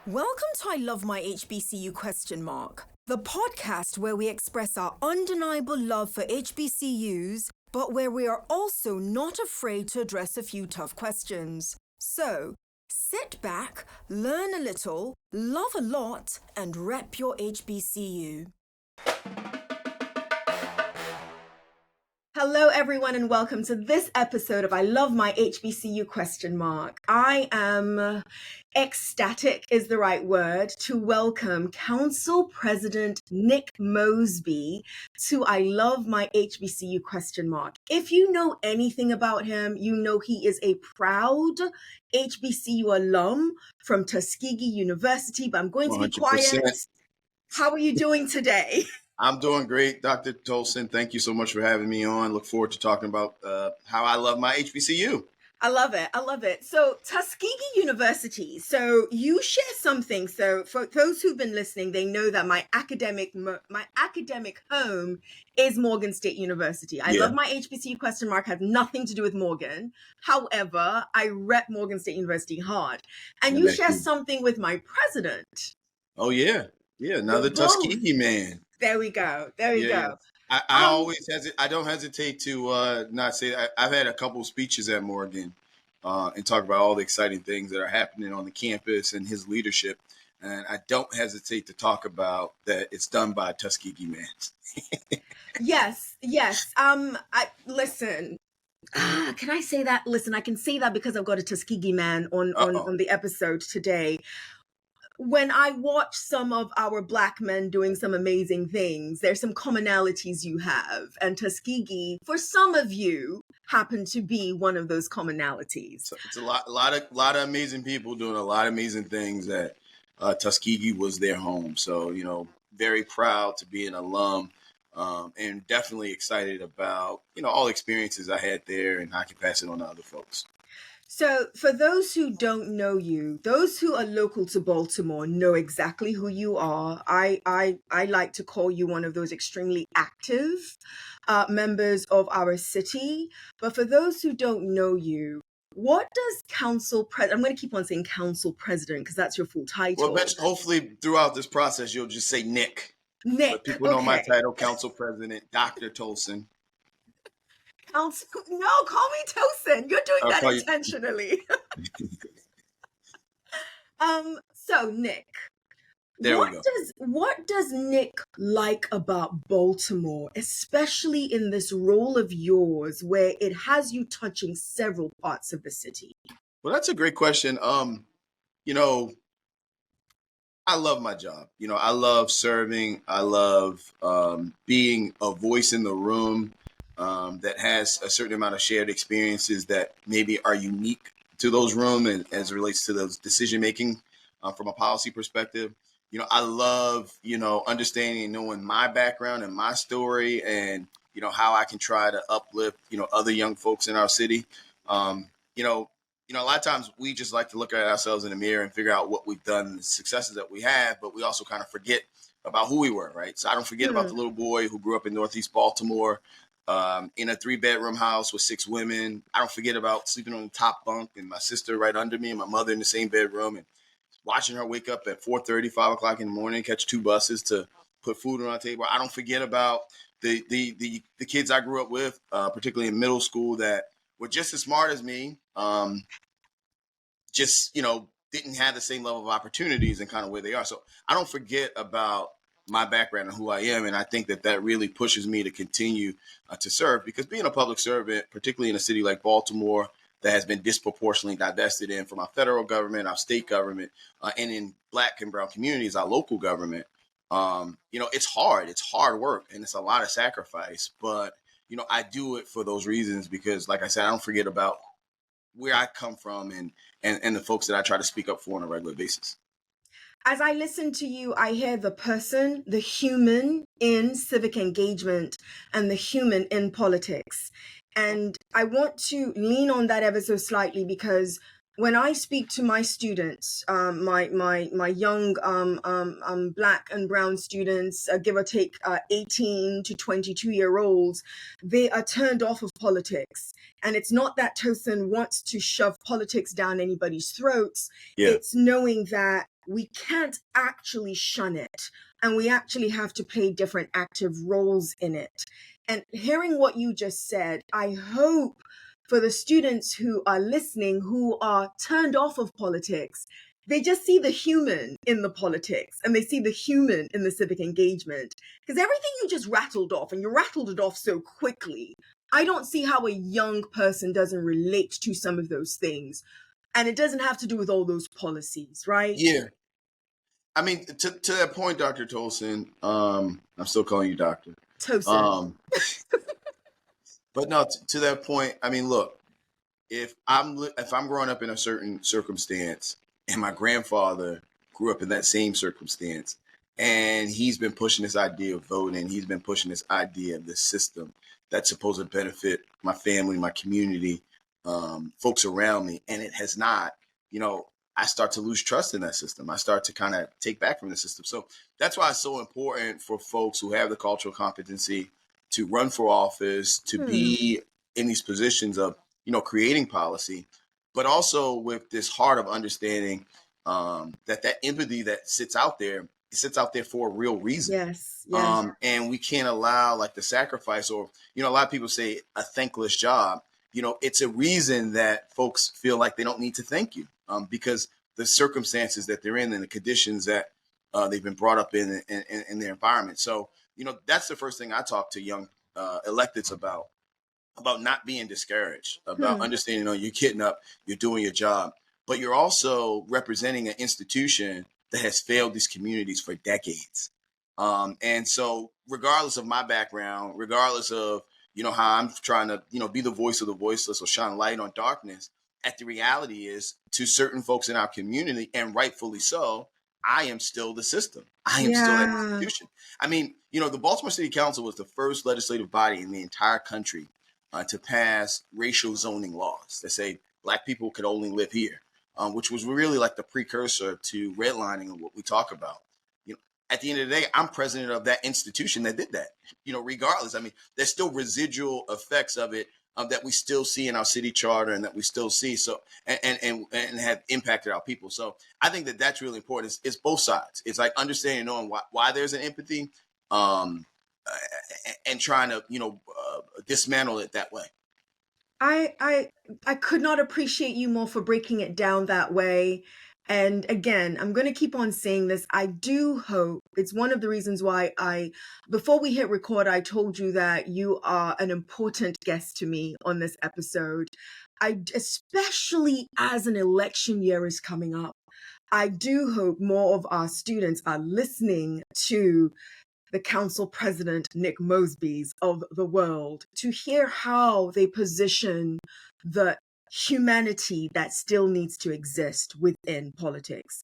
Welcome to I Love My HBCU ? The podcast where we express our undeniable love for HBCUs, but where we are also not afraid to address a few tough questions. So, sit back, learn a little, love a lot, and rep your HBCU. Hello, everyone, and welcome to this episode of I Love My HBCU ? I am ecstatic is the right word to welcome Council President Nick Mosby to I Love My HBCU ? If you know anything about him, you know he is a proud HBCU alum from Tuskegee University, but I'm going to be 100%. quiet. How are you doing today? I'm doing great, Dr. Tolson. Thank you so much for having me on. Look forward to talking about how I love my HBCU. I love it. I love it. So Tuskegee University. So you share something. So for those who've been listening, they know that my academic home is Morgan State University. I love my HBCU ? Has nothing to do with Morgan. However, I rep Morgan State University hard. And you share something with my president. Oh, yeah. Yeah, another Tuskegee man. There we go. There we go. I always I don't hesitate to not say I've had a couple of speeches at Morgan and talk about all the exciting things that are happening on the campus and his leadership. And I don't hesitate to talk about that it's done by Tuskegee man. Yes. Listen. Can I say that? Listen, I can say that because I've got a Tuskegee man on the episode today. When I watch some of our Black men doing some amazing things, there's some commonalities you have. And Tuskegee, for some of you, happen to be one of those commonalities. So it's a lot of amazing people doing a lot of amazing things that Tuskegee was their home. So, very proud to be an alum and definitely excited about, all the experiences I had there and how I can pass it on to other folks. So for those who don't know you, those who are local to Baltimore know exactly who you are. I like to call you one of those extremely active members of our city. But for those who don't know you, what does I'm going to keep on saying council president because that's your full title. Well, hopefully throughout this process, you'll just say Nick. But people know my title, council president, Dr. Tolson. No, call me Tosin. You're doing that intentionally. So Nick, what does Nick like about Baltimore, especially in this role of yours where it has you touching several parts of the city? Well, that's a great question. I love my job. I love serving. I love being a voice in the room. That has a certain amount of shared experiences that maybe are unique to those rooms and as it relates to those decision making from a policy perspective. I love, understanding and knowing my background and my story and, how I can try to uplift, other young folks in our city. A lot of times we just like to look at ourselves in the mirror and figure out what we've done, the successes that we have, but we also kind of forget about who we were, right? So I don't forget about the little boy who grew up in Northeast Baltimore, in a 3-bedroom house with 6 women. I don't forget about sleeping on the top bunk and my sister right under me and my mother in the same bedroom and watching her wake up at 4:30, 5 o'clock in the morning, catch 2 buses to put food on our table. I don't forget about the kids I grew up with, particularly in middle school, that were just as smart as me, didn't have the same level of opportunities and kind of where they are. So I don't forget about my background and who I am. And I think that really pushes me to continue to serve, because being a public servant, particularly in a city like Baltimore, that has been disproportionately divested in from our federal government, our state government, and in Black and brown communities, our local government, it's hard. It's hard work and it's a lot of sacrifice. But, I do it for those reasons because, like I said, I don't forget about where I come from and the folks that I try to speak up for on a regular basis. As I listen to you, I hear the person, the human in civic engagement and the human in politics. And I want to lean on that ever so slightly because when I speak to my students, my young Black and brown students, give or take 18 to 22-year-olds, they are turned off of politics. And it's not that Tosin wants to shove politics down anybody's throats. Yeah. It's knowing that we can't actually shun it, and we actually have to play different active roles in it. And hearing what you just said, I hope for the students who are listening, who are turned off of politics, they just see the human in the politics and they see the human in the civic engagement. Because everything you just rattled off, and you rattled it off so quickly, I don't see how a young person doesn't relate to some of those things. And it doesn't have to do with all those policies, right? Yeah. I mean, to that point, Dr. Tolson, I'm still calling you doctor. Tosin. Um, but no, to that point, I mean, look, if I'm growing up in a certain circumstance and my grandfather grew up in that same circumstance and he's been pushing this idea of voting, he's been pushing this idea of this system that's supposed to benefit my family, my community, folks around me, and it has not, you know, I start to lose trust in that system. I start to kind of take back from the system. So that's why it's so important for folks who have the cultural competency to run for office, to be in these positions of, creating policy, but also with this heart of understanding that empathy that sits out there, it sits out there for a real reason. Yes, yes. And we can't allow like the sacrifice, or, a lot of people say a thankless job. It's a reason that folks feel like they don't need to thank you, because the circumstances that they're in and the conditions that they've been brought up in their environment. So, that's the first thing I talk to young electeds about not being discouraged, about understanding, you're getting up, you're doing your job, but you're also representing an institution that has failed these communities for decades. And so regardless of my background, regardless of, how I'm trying to, be the voice of the voiceless or shine light on darkness, the reality is to certain folks in our community, and rightfully so, I am still the system. I am still that institution. I mean, the Baltimore City Council was the first legislative body in the entire country to pass racial zoning laws that say Black people could only live here, which was really like the precursor to redlining and what we talk about. At the end of the day, I'm president of that institution that did that. Regardless, I mean, there's still residual effects of it that we still see in our city charter and that we still see. So and have impacted our people. So I think that that's really important. It's both sides. It's like understanding, knowing why there's an empathy, and trying to dismantle it that way. I could not appreciate you more for breaking it down that way. And again, I'm going to keep on saying this. I do hope, it's one of the reasons why before we hit record, I told you that you are an important guest to me on this episode. Especially as an election year is coming up, I do hope more of our students are listening to the council president, Nick Mosby's of the world, to hear how they position the humanity that still needs to exist within politics.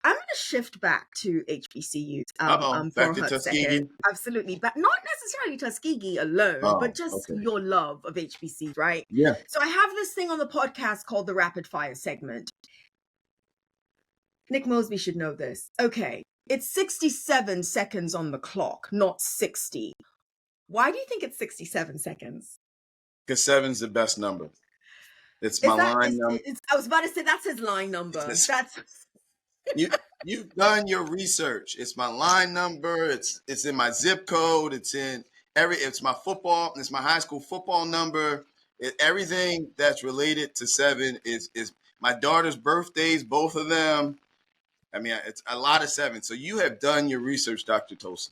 I'm going to shift back to HBCUs for Back a to hot Tuskegee? second. Absolutely. But not necessarily Tuskegee alone, but just okay. your love of HBCs, right? Yeah. So I have this thing on the podcast called the Rapid Fire segment. Nick Mosby should know this. Okay. It's 67 seconds on the clock, not 60. Why do you think it's 67 seconds? Because 7's the best number. It's my line number. I was about to say that's his line number. You've done your research. It's my line number. It's in my zip code. It's my football. It's my high school football number. Everything that's related to 7 is my daughter's birthdays, both of them. I mean, it's a lot of 7. So you have done your research, Dr. Tolson.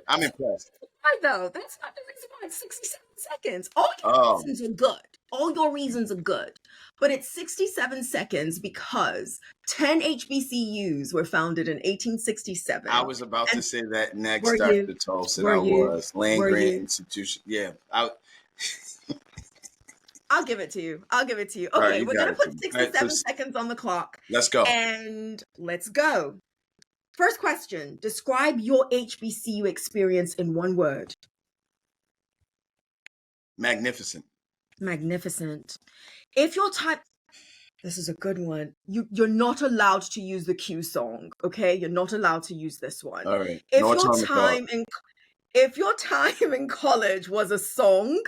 I'm impressed. I know. That's not the reason why it's 67 seconds. All your reasons are good. All your reasons are good. But it's 67 seconds because 10 HBCUs were founded in 1867. I was about to say that next, Were Dr. you? Tolson. Were I you? was. Land grant institution. Yeah. I'll give it to you. Okay, right, we're going to put 67 seconds on the clock. Let's go. And let's go. First question. Describe your HBCU experience in one word. Magnificent. Magnificent. If your time... This is a good one. You're not allowed to use the Q song, okay? You're not allowed to use this one. All right. If your time in college was a song,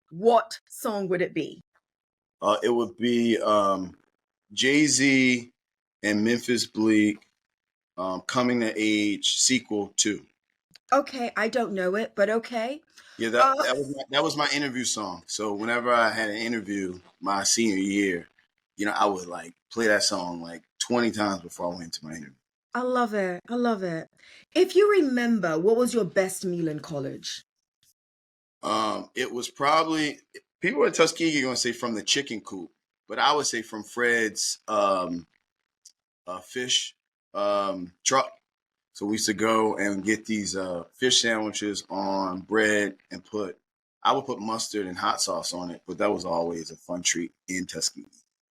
what song would it be? It would be Jay-Z and Memphis Bleak Coming to Age sequel 2. Okay, I don't know it, but okay. Yeah, Uh, that was my interview song. So whenever I had an interview my senior year, I would like play that song like 20 times before I went to my interview. I love it. I love it. If you remember, what was your best meal in college? It was probably people in Tuskegee are gonna say from the chicken coop, but I would say from Fred's fish truck. So we used to go and get these fish sandwiches on bread and I would put mustard and hot sauce on it, but that was always a fun treat in Tuskegee.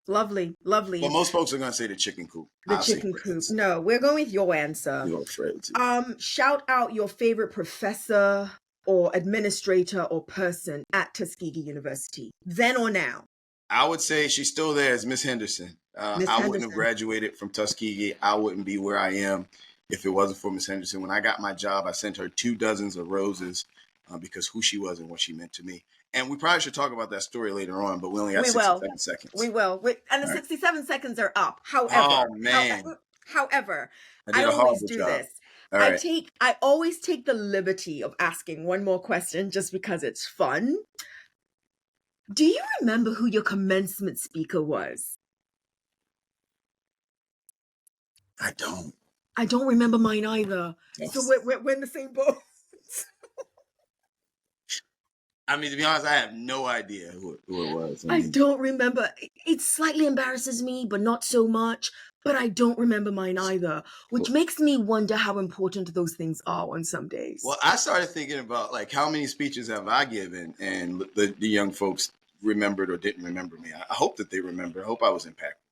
Lovely, But lovely. most folks are gonna say the chicken coop. The I'll say chicken coop. Fred's. No, we're going with your answer. You go Fred too. Shout out your favorite professor or administrator or person at Tuskegee University, then or now. I would say she's still there as Miss Henderson. Miss I wouldn't have Henderson. graduated from Tuskegee. I wouldn't be where I am if it wasn't for Miss Henderson. When I got my job, I sent her 2 dozens of roses because who she was and what she meant to me. And we probably should talk about that story later on, but we only got We will. 67 seconds. We will. And the All right. 67 seconds are up. Oh, However, man. however, I did a always horrible do job. this. All right. I always take the liberty of asking one more question just because it's fun. Do you remember who your commencement speaker was? I don't. I don't remember mine either. Yes. So we're in the same boat. I mean, to be honest, I have no idea who it was. I don't remember. It slightly embarrasses me, but not so much. But I don't remember mine either, which makes me wonder how important those things are on some days. Well, I started thinking about like how many speeches have I given, and the young folks remembered or didn't remember me. I hope that they remember. I hope I was impactful.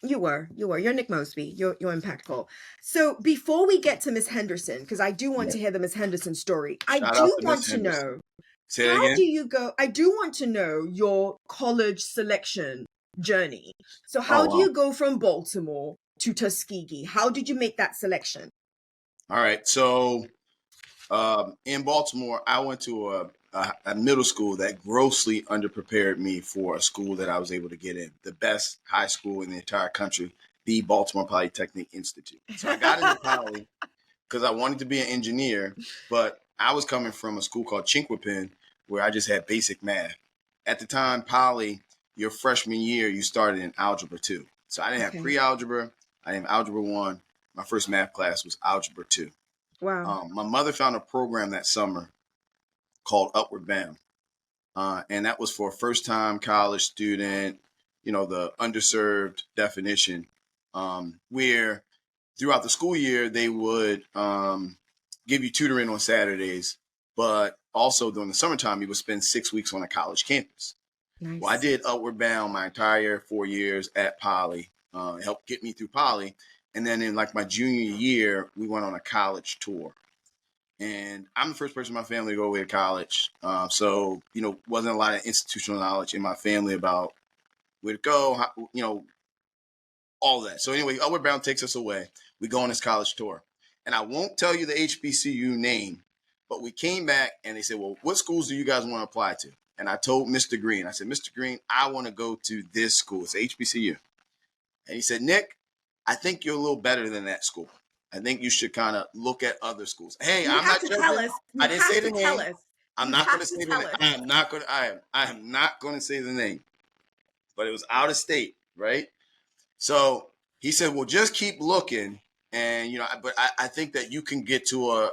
You were. You're Nick Mosby. You're impactful. So before we get to Miss Henderson, because I do want to hear the Miss Henderson story, I do want to know. Say that how again? do you go? I do want to know your college selection journey. So how do you go from Baltimore to Tuskegee? How did you make that selection? All right. So in Baltimore, I went to a middle school that grossly underprepared me for a school that I was able to get in. The best high school in the entire country, the Baltimore Polytechnic Institute. So I got into Poly because I wanted to be an engineer, but I was coming from a school called Chinquapin where I just had basic math. At the time, Poly, your freshman year, you started in Algebra 2. So I didn't have pre-algebra. I didn't have Algebra 1. My first math class was Algebra 2. Wow. My mother found a program that summer called Upward Bound. And that was for a first-time college student, the underserved definition, where throughout the school year, they would give you tutoring on Saturdays, but also during the summertime, you would spend 6 weeks on a college campus. Nice. Well, I did Upward Bound my entire 4 years at Poly. It helped get me through Poly. And then in like my junior year, we went on a college tour. And I'm the first person in my family to go away to college. So, wasn't a lot of institutional knowledge in my family about where to go, all that. So anyway, Upward Bound takes us away. We go on this college tour. And I won't tell you the HBCU name, but we came back and they said, well, what schools do you guys want to apply to? And I told Mr. Green, I said, Mr. Green, I want to go to this school. It's HBCU. And he said, Nick, I think you're a little better than that school. I think you should kind of look at other schools. Hey, I'm not joking. I didn't say the name. I'm not going to say the name. I am not going to say the name. But it was out of state, right? So he said, well, just keep looking. And, but I think that you can get to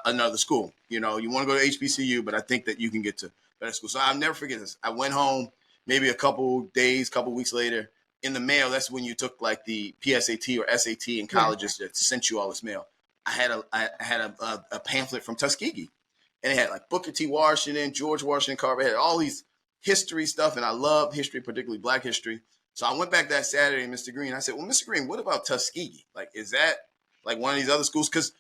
another school. You want to go to HBCU, but I think that you can get to better school. So I'll never forget this. I went home maybe a couple weeks later. In the mail, that's when you took like the PSAT or SAT in colleges that sent you all this mail. I had a pamphlet from Tuskegee, and it had like Booker T. Washington, George Washington Carver, it had all these history stuff, and I love history, particularly Black history. So I went back that Saturday, Mr. Green. I said, well, Mr. Green, what about Tuskegee? Like, is that like one of these other schools? Because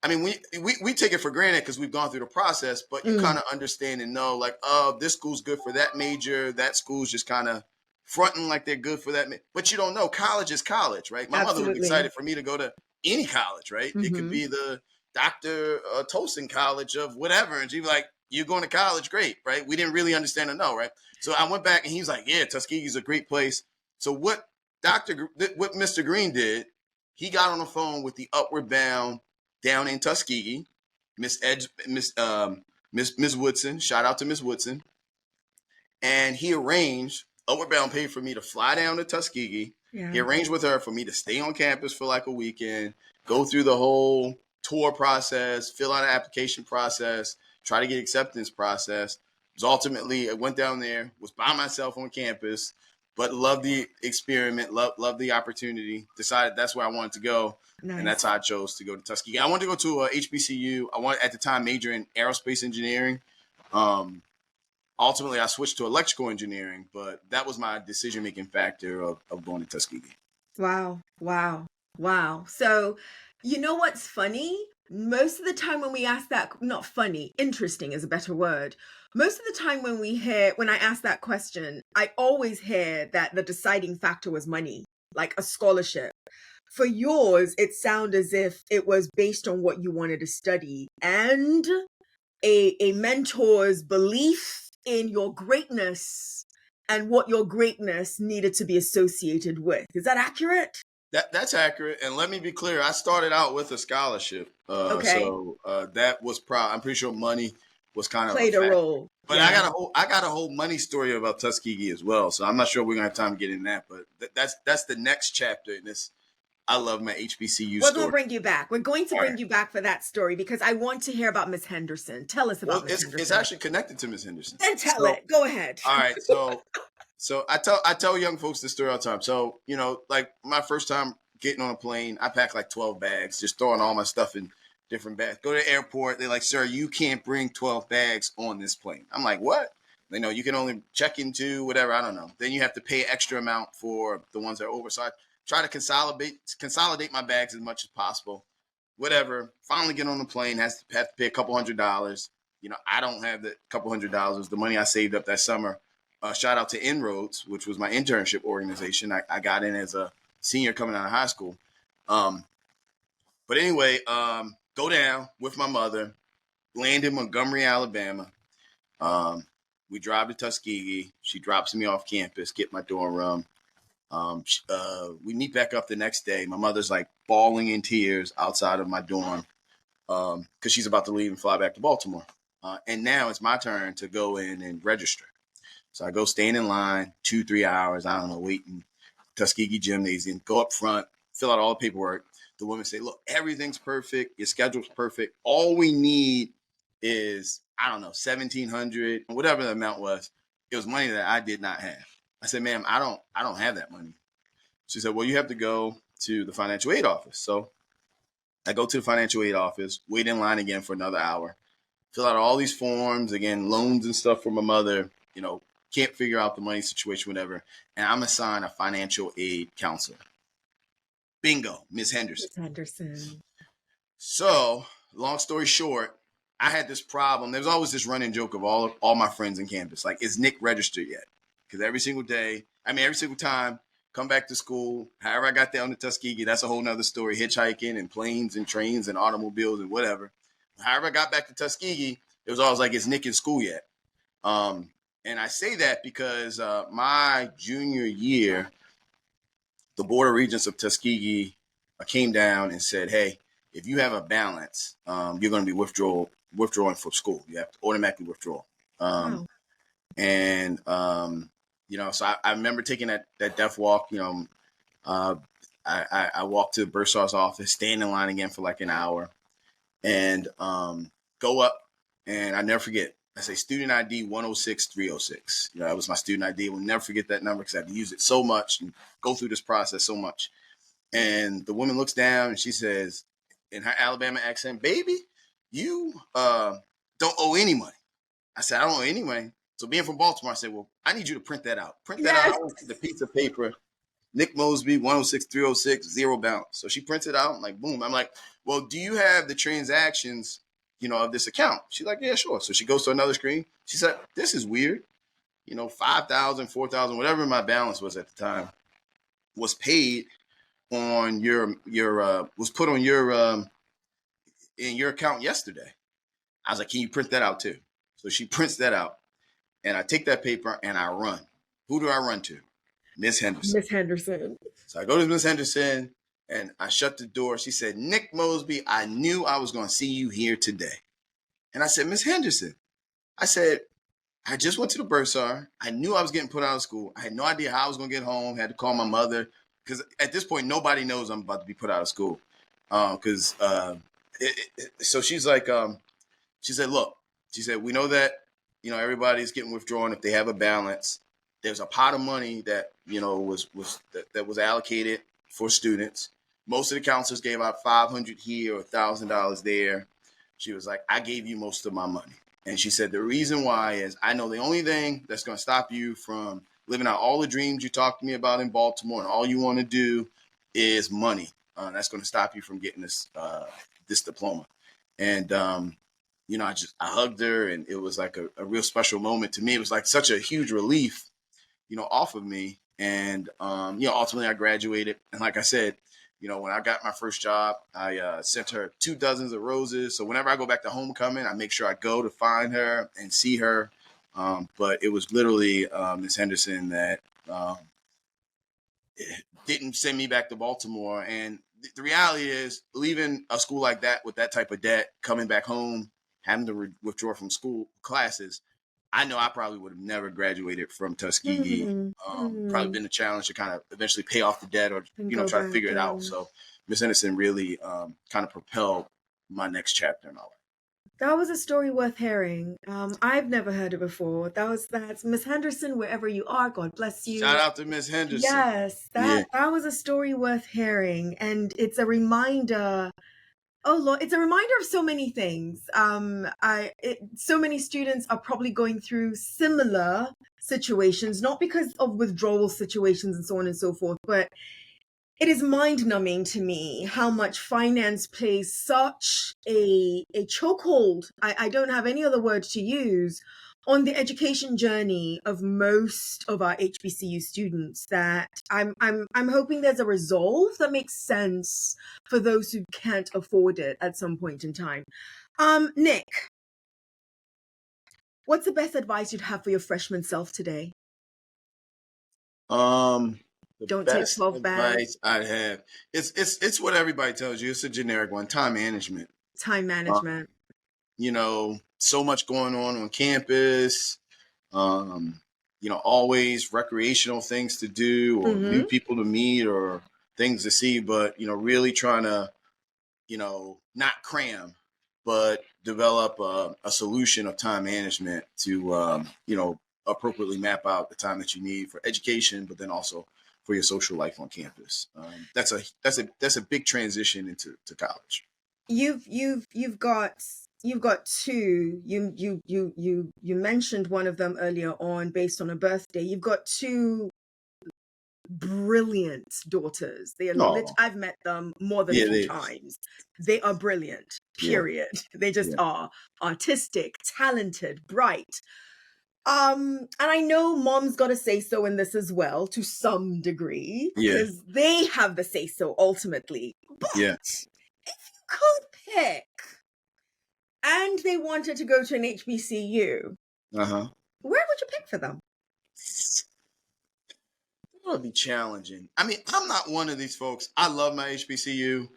I mean, we take it for granted because we've gone through the process, but you kind of understand and know, like, oh, this school's good for that major, that school's just kind of fronting like they're good for that. But you don't know. College is college, right? My mother was excited for me to go to any college, right? It could be the Dr. Tolson College of whatever. And she'd be like, you're going to college, great, right? We didn't really understand or know, right? So I went back and he was like, yeah, Tuskegee's a great place. So what Mr. Green did, he got on the phone with the Upward Bound down in Tuskegee, Miss Woodson. Shout out to Miss Woodson. And he arranged, Upward Bound paid for me to fly down to Tuskegee. Yeah. He arranged with her for me to stay on campus for like a weekend, go through the whole tour process, fill out an application process, try to get acceptance process. Ultimately, I went down there, was by myself on campus, but loved the experiment, loved the opportunity, decided that's where I wanted to go. Nice. And that's how I chose to go to Tuskegee. I wanted to go to HBCU. I wanted, at the time, major in aerospace engineering. Ultimately, I switched to electrical engineering, but that was my decision-making factor of going to Tuskegee. Wow. Wow. Wow. So, you know what's funny? Most of the time when we ask that, not funny, interesting is a better word. Most of the time when I ask that question, I always hear that the deciding factor was money, like a scholarship. For yours, it sounds as if it was based on what you wanted to study and a mentor's belief in your greatness and what your greatness needed to be associated with. Is that accurate? That's accurate. And let me be clear, I started out with a scholarship. Okay. So that was I'm pretty sure money was kind of Played a role. But yeah. I got a whole money story about Tuskegee as well. So I'm not sure we're gonna have time to get in that, but that's the next chapter in this. I love my HBCU story. We're gonna bring you back. We're going to bring you back for that story because I want to hear about Miss Henderson. Tell us about Miss Henderson. It's actually connected to Miss Henderson. Then tell it. Go ahead. All right. So I tell young folks this story all the time. So, you know, like my first time getting on a plane, I packed like 12 bags, just throwing all my stuff in different bags. Go to the airport. They're like, sir, you can't bring 12 bags on this plane. I'm like, what? They know you can only check into whatever. I don't know. Then you have to pay extra amount for the ones that are over. So I try to consolidate my bags as much as possible. Whatever. Finally get on the plane, have to pay a couple $100s. You know, I don't have the couple $100s. The money I saved up that summer. Shout out to Inroads, which was my internship organization. I got in as a senior coming out of high school. But anyway, go down with my mother, land in Montgomery, Alabama. We drive to Tuskegee. She drops me off campus, get my dorm room. We meet back up the next day. My mother's like bawling in tears outside of my dorm because she's about to leave and fly back to Baltimore. And now it's my turn to go in and register. So I go stand in line 2-3 hours, I don't know, waiting, Tuskegee Gymnasium, go up front, fill out all the paperwork. The woman say, look, everything's perfect. Your schedule's perfect. All we need is, I don't know, $1,700, whatever the amount was. It was money that I did not have. I said, ma'am, I don't have that money. She said, well, you have to go to the financial aid office. So I go to the financial aid office, wait in line again for another hour, fill out all these forms, again, loans and stuff for my mother, you know, can't figure out the money situation, whatever. And I'm assigned a financial aid counselor. Bingo, Miss Henderson. Miss Henderson. So, long story short, I had this problem. There was always this running joke of all my friends in campus. Like, is Nick registered yet? Because every single time, come back to school, however I got down to Tuskegee, that's a whole nother story. Hitchhiking and planes and trains and automobiles and whatever. However I got back to Tuskegee, it was always like, is Nick in school yet? And I say that because my junior year, the Board of Regents of Tuskegee came down and said, hey, if you have a balance, you're going to be withdrawing from school. You have to automatically withdraw. And, you know, so I remember taking that death walk, you know, I walked to the bursar's office, stand in line again for like an hour and go up. And I never forget. I say student ID 106306. You know, that was my student ID. We'll never forget that number because I had to use it so much and go through this process so much. And the woman looks down and she says, in her Alabama accent, baby, you don't owe any money. I said, I don't owe any money. So being from Baltimore, I said, well, I need you to print that out. Print that out on the piece of paper. Nick Mosby, 106306, zero balance. So she prints it out, like, boom. I'm like, well, do you have the transactions, you know, of this account? She's like, yeah, sure. So she goes to another screen. She said, this is weird. You know, 5,000, 4,000, whatever my balance was at the time, was paid on was put on your in your account yesterday. I was like, can you print that out too? So she prints that out. And I take that paper and I run. Who do I run to? Miss Henderson. Miss Henderson. So I go to Miss Henderson And I shut the door. She said, Nick Mosby, I knew I was going to see you here today. And I said, Miss Henderson, I said, I just went to the bursar. I knew I was getting put out of school. I had no idea how I was going to get home. Had to call my mother because at this point, nobody knows I'm about to be put out of school. So she's like, she said, look, she said, we know that, everybody's getting withdrawn if they have a balance. There's a pot of money that, that was allocated for students. Most of the counselors gave out $500 here or $1,000 there. She was like, I gave you most of my money. And she said, the reason why is I know the only thing that's going to stop you from living out all the dreams you talked to me about in Baltimore and all you want to do is money. That's going to stop you from getting this diploma. And, I hugged her, and it was like a real special moment to me. It was like such a huge relief, off of me. And, ultimately I graduated. And like I said, when I got my first job, I sent her 2 dozens of roses. So whenever I go back to homecoming, I make sure I go to find her and see her. But it was literally Miss Henderson that didn't send me back to Baltimore. And the reality is, leaving a school like that with that type of debt, coming back home, having to withdraw from school classes, I know I probably would have never graduated from Tuskegee. Probably been a challenge to kind of eventually pay off the debt or, try to figure it out. So Miss Henderson really kind of propelled my next chapter in my life. That was a story worth hearing. I've never heard it before. That's Miss Henderson, wherever you are. God bless you. Shout out to Miss Henderson. Yes, that was a story worth hearing, and it's a reminder. Oh Lord, it's a reminder of so many things. So many students are probably going through similar situations, not because of withdrawal situations and so on and so forth, but it is mind-numbing to me how much finance plays such a chokehold. I don't have any other word to use on the education journey of most of our HBCU students, that I'm hoping there's a resolve that makes sense for those who can't afford it at some point in time. Nick, what's the best advice you'd have for your freshman self today? The Don't best take 12 bags. advice I'd have, it's what everybody tells you. It's a generic one: time management. Time management. So much going on campus. Always recreational things to do or new people to meet or things to see, but really trying to not cram, but develop a solution of time management to appropriately map out the time that you need for education, but then also for your social life on campus. That's a big transition into college. You've got two. You mentioned one of them earlier on based on a birthday. You've got 2 brilliant daughters. They are I've met them more than 2 times. They are brilliant, period. They just are artistic, talented, bright. And I know mom's got to say so in this as well, to some degree, because they have the say so ultimately. But if you could pick, and they wanted to go to an HBCU, where would you pick for them? It would be challenging. I mean, I'm not one of these folks. I love my HBCU,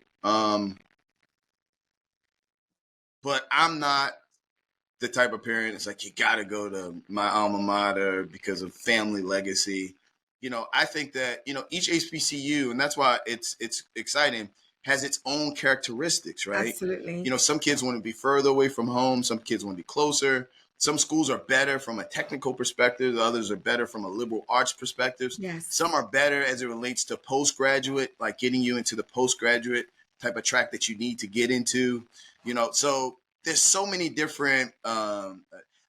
but I'm not the type of parent that's like, you got to go to my alma mater because of family legacy. I think that, each HBCU, and that's why it's exciting, has its own characteristics, right? Absolutely. Some kids want to be further away from home. Some kids want to be closer. Some schools are better from a technical perspective. Others are better from a liberal arts perspective. Yes. Some are better as it relates to postgraduate, like getting you into the postgraduate type of track that you need to get into. So there's so many different. I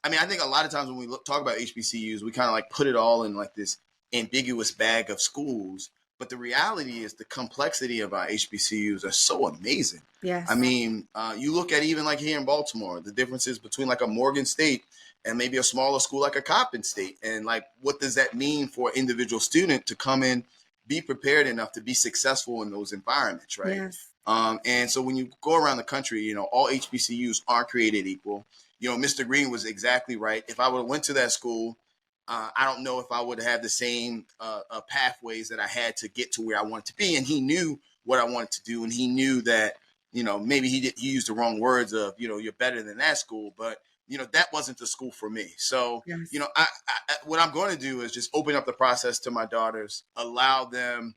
think a lot of times when we talk about HBCUs, we kind of like put it all in like this ambiguous bag of schools. But the reality is the complexity of our HBCUs are so amazing. Yes. I mean, you look at even like here in Baltimore, the differences between like a Morgan State and maybe a smaller school like a Coppin State. And like, what does that mean for an individual student to come in, be prepared enough to be successful in those environments, right? Yes. And so when you go around the country, all HBCUs aren't created equal. Mr. Green was exactly right. If I would have went to that school, I don't know if I would have the same pathways that I had to get to where I wanted to be. And he knew what I wanted to do. And he knew that, maybe he used the wrong words of, you're better than that school, but, that wasn't the school for me. So, Yes. what I'm going to do is just open up the process to my daughters, allow them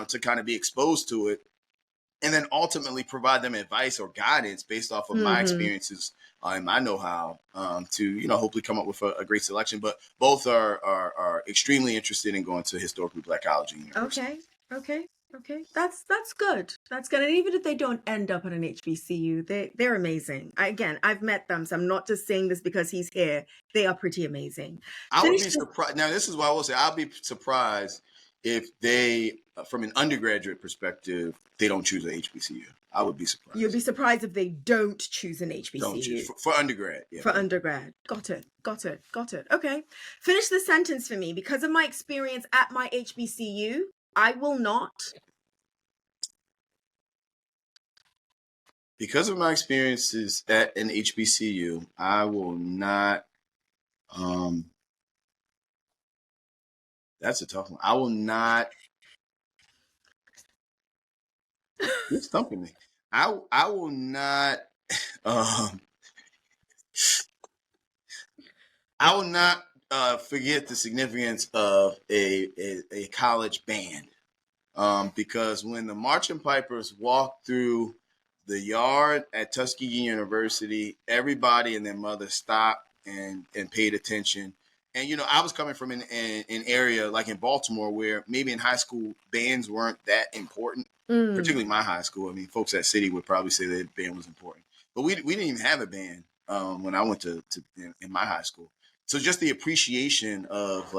to kind of be exposed to it, and then ultimately provide them advice or guidance based off of my experiences and my know-how to, hopefully come up with a great selection. But both are extremely interested in going to historically Black college and university. Okay. That's good. That's good. And even if they don't end up at an HBCU, they're amazing. I've met them, so I'm not just saying this because he's here. They are pretty amazing. I would be surprised. Now, this is what I will say. I'll be surprised if they, from an undergraduate perspective, they don't choose an HBCU. I would be surprised. You'd be surprised if they don't choose an HBCU. Don't choose for undergrad. Yeah. For undergrad. Got it. Okay. Finish the sentence for me. Because of my experience at my HBCU, I will not. Because of my experiences at an HBCU, I will not. That's a tough one. I will not. You're stumping me. I will not. I will not forget the significance of a college band, because when the Marching Pipers walked through the yard at Tuskegee University, everybody and their mother stopped and paid attention. And, I was coming from an area like in Baltimore where maybe in high school bands weren't that important, particularly my high school. I mean, folks at City would probably say that band was important. But we didn't even have a band when I went to in my high school. So just the appreciation of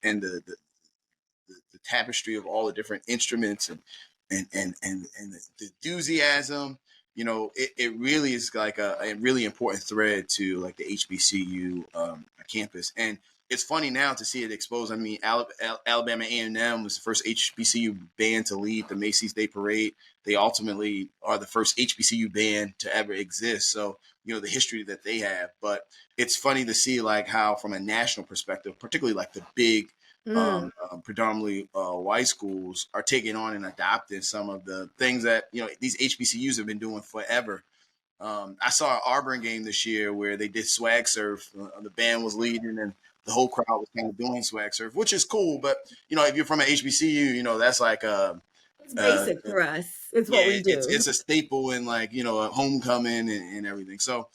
and the tapestry of all the different instruments and the enthusiasm, it really is like a really important thread to like the HBCU campus. And it's funny now to see it exposed. I mean, Alabama A&M was the first HBCU band to lead the Macy's Day Parade. They ultimately are the first HBCU band to ever exist. So, the history that they have. But it's funny to see like how from a national perspective, particularly like the big predominantly white schools are taking on and adopting some of the things that these HBCUs have been doing forever. I saw an Auburn game this year where they did swag surf. The band was leading and the whole crowd was kind of doing swag surf, which is cool. But if you're from an HBCU, that's like it's basic for us. It's what we do. It's a staple in like a homecoming and everything. So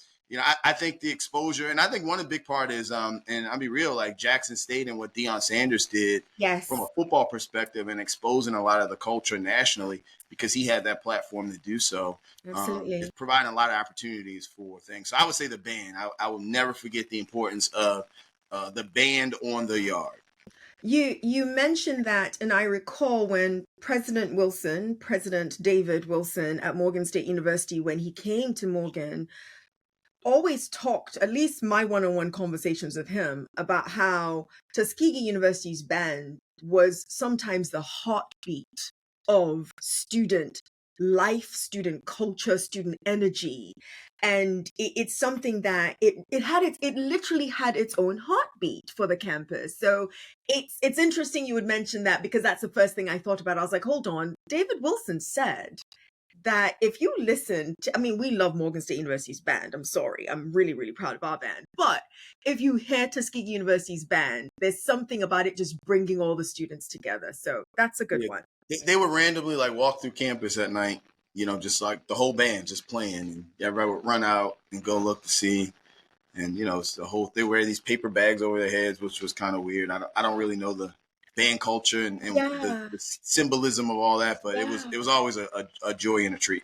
I think the exposure, and I think one of the big part is, and I'll be real, like Jackson State and what Deion Sanders did from a football perspective and exposing a lot of the culture nationally because he had that platform to do so. Absolutely. It's providing a lot of opportunities for things. So I would say the band. I will never forget the importance of the band on the yard. You mentioned that, and I recall when President David Wilson at Morgan State University, when he came to Morgan, always talked, at least my one-on-one conversations with him, about how Tuskegee University's band was sometimes the heartbeat of student life, student culture, student energy. And it's something that it literally had its own heartbeat for the campus. So it's interesting you would mention that, because that's the first thing I thought about. I was like, hold on, David Wilson said that if you listen to, we love Morgan State University's band. I'm sorry. I'm really, really proud of our band. But if you hear Tuskegee University's band, there's something about it just bringing all the students together. So that's a good one. They would randomly like walk through campus at night, just like the whole band just playing, and everybody would run out and go look to see. And, it's they wear these paper bags over their heads, which was kind of weird. I don't really know the band culture and the symbolism of all that, but it was always a joy and a treat.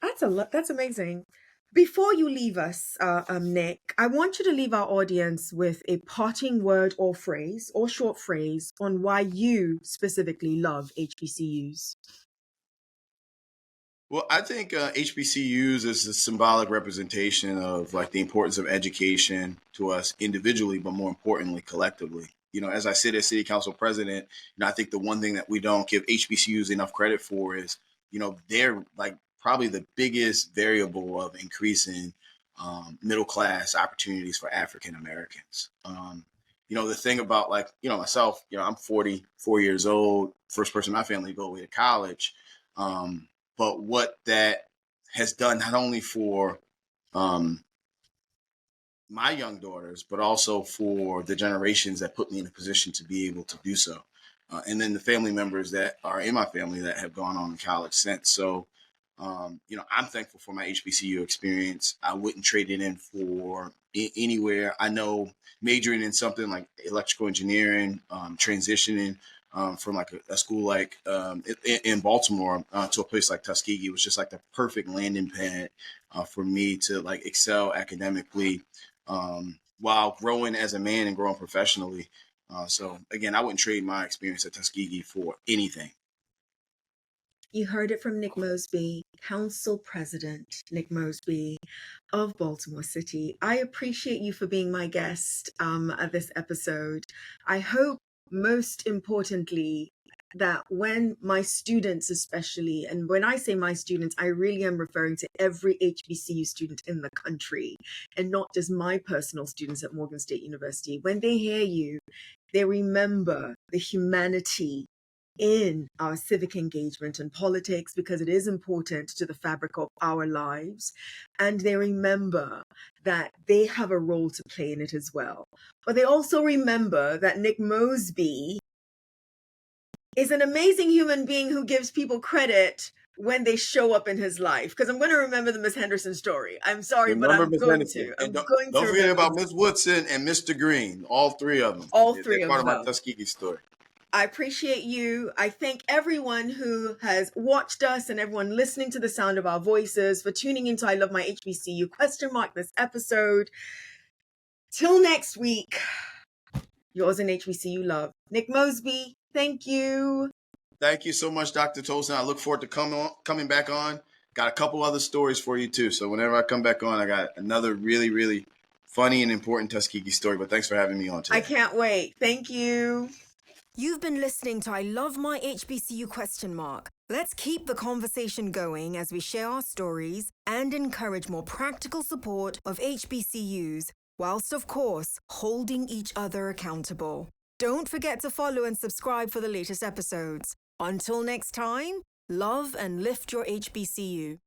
That's amazing. Before you leave us, Nick, I want you to leave our audience with a parting word or phrase or short phrase on why you specifically love HBCUs. Well, I think HBCUs is a symbolic representation of like the importance of education to us individually, but more importantly, collectively. As I sit as city council president, I think the one thing that we don't give HBCUs enough credit for is, they're like probably the biggest variable of increasing middle class opportunities for African Americans. The thing about like, myself, I'm 44 years old, first person in my family to go away to college. But what that has done not only for my young daughters, but also for the generations that put me in a position to be able to do so. And then the family members that are in my family that have gone on to college since. So, I'm thankful for my HBCU experience. I wouldn't trade it in for anywhere. I know majoring in something like electrical engineering, transitioning from like a school like in Baltimore to a place like Tuskegee was just like the perfect landing pad for me to like excel academically while growing as a man and growing professionally. So again, I wouldn't trade my experience at Tuskegee for anything. You heard it from Nick Mosby, Council President Nick Mosby of Baltimore City. I appreciate you for being my guest at this episode. I hope, most importantly, that when my students especially, and when I say my students, I really am referring to every HBCU student in the country and not just my personal students at Morgan State University, when they hear you, they remember the humanity in our civic engagement and politics, because it is important to the fabric of our lives. And they remember that they have a role to play in it as well. But they also remember that Nick Mosby is an amazing human being who gives people credit when they show up in his life. Because I'm going to remember the Miss Henderson story. I'm sorry, but I'm going to. And don't forget about Miss Woodson and Mr. Green. All three of them. All three They're of part them. of my Tuskegee story. I appreciate you. I thank everyone who has watched us and everyone listening to the sound of our voices for tuning into I Love My HBCU this episode. Till next week, yours in HBCU love. Nick Mosby, thank you. Thank you so much, Dr. Tolson. I look forward to coming back on. Got a couple other stories for you too. So whenever I come back on, I got another really, really funny and important Tuskegee story. But thanks for having me on today. I can't wait. Thank you. You've been listening to I Love My HBCU ? Let's keep the conversation going as we share our stories and encourage more practical support of HBCUs, whilst of course holding each other accountable. Don't forget to follow and subscribe for the latest episodes. Until next time, love and lift your HBCU.